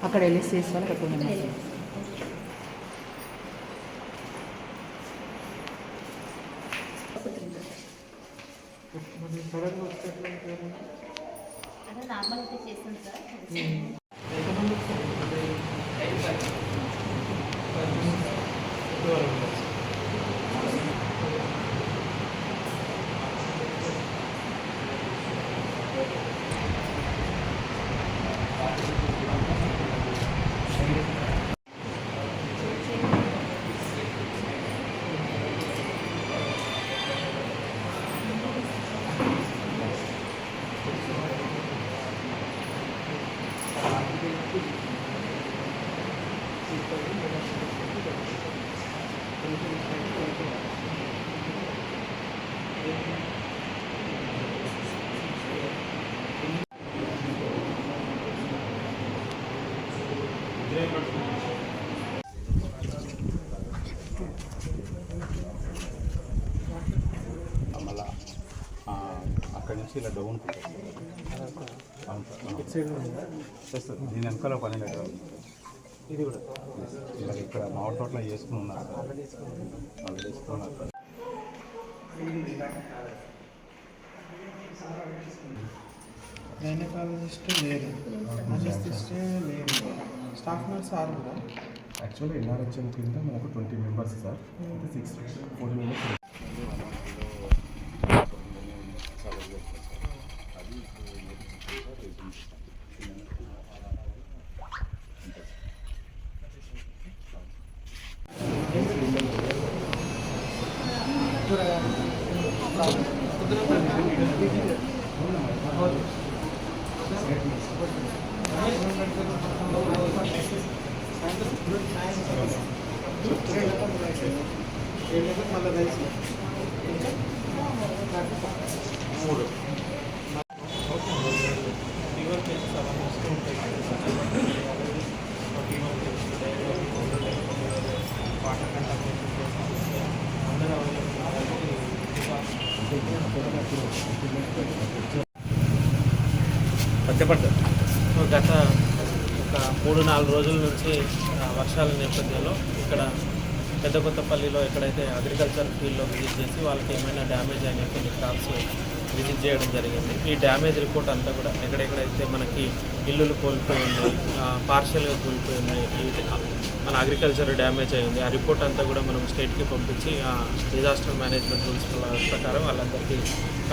అక్కడ ఎల్ఎస్సీఎస్ వాళ్ళు అక్కడ నార్మల్ అయితే చేస్తాను సార్. మళ్ళా అక్కడి నుంచి ఇలా డౌన్ చేస్తుంది. దీని వెనకాల పని లేదు. ఇది కూడా ఇలా ఇక్కడ మామిడి తోటలో చేసుకుని ఉన్నారు సార్. వాళ్ళు చేసుకున్నారు సార్. గైనకాలజిస్ట్ లేదు, అనస్థిస్ట్ లేదు, స్టాఫ్ నర్స్ ఆరు కూడా. యాక్చువల్గా ఎన్ఆర్హెచ్ఎం కింద మనకు 20 మెంబర్స్ సార్, 14 మెంబర్స్. గత ఒక 3-4 రోజుల నుంచి వర్షాల నేపథ్యంలో ఇక్కడ పెద్దకొత్తపల్లిలో ఎక్కడైతే అగ్రికల్చర్ ఫీల్డ్లో విజిట్ చేసి వాళ్ళకి ఏమైనా డ్యామేజ్ అయిన కొన్ని క్రాప్స్ విజిట్ చేయడం జరిగింది. ఈ డ్యామేజ్ రిపోర్ట్ అంతా కూడా ఎక్కడెక్కడైతే మనకి ఇల్లులు కోల్పోయి ఉన్నాయి, పార్షియల్గా కోల్పోయి ఉన్నాయి, మన అగ్రికల్చర్ డ్యామేజ్ అయింది, ఆ రిపోర్ట్ అంతా కూడా మనం స్టేట్కి పంపించి డిజాస్టర్ మేనేజ్మెంట్ రూల్స్ ప్రకారం వాళ్ళందరికీ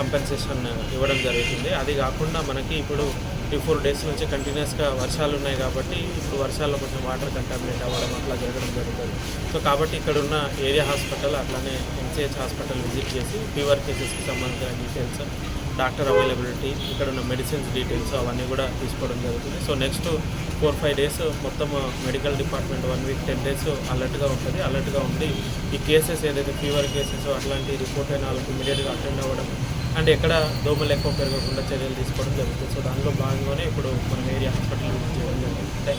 కంపెన్సేషన్ ఇవ్వడం జరుగుతుంది. అది కాకుండా మనకి ఇప్పుడు 3-4 డేస్ నుంచి కంటిన్యూస్గా వర్షాలు ఉన్నాయి కాబట్టి ఇప్పుడు వర్షాల్లో కొంచెం వాటర్ కంటామినేట్ అవ్వడం అట్లా జరగడం జరుగుతుంది. సో కాబట్టి ఇక్కడున్న ఏరియా హాస్పిటల్ అట్లానే ఎంసీహెచ్ హాస్పిటల్ విజిట్ చేసి ఫీవర్ కేసెస్కి సంబంధించిన డీటెయిల్స్, డాక్టర్ అవైలబిలిటీ, ఇక్కడ ఉన్న మెడిసిన్స్ డీటెయిల్స్ అవన్నీ కూడా తీసుకోవడం జరుగుతుంది. సో నెక్స్ట్ 4-5 డేస్ మొత్తం మెడికల్ డిపార్ట్మెంట్ 1 వీక్ 10 డేస్ అలర్ట్గా ఉంటుంది. అలర్ట్గా ఉండి ఈ కేసెస్ ఏదైతే ఫీవర్ కేసెస్ అట్లాంటి రిపోర్ట్ అయిన వాళ్ళకి ఇమీడియట్గా అటెండ్ అవ్వడం అండ్ ఎక్కడ దోమలు ఎక్కువ పెరగకుండా చర్యలు తీసుకోవడం జరుగుతుంది. సో దానిలో భాగంగానే ఇప్పుడు మనం ఏరియా హాస్పిటల్ విజిట్ చేయడం జరుగుతుంది.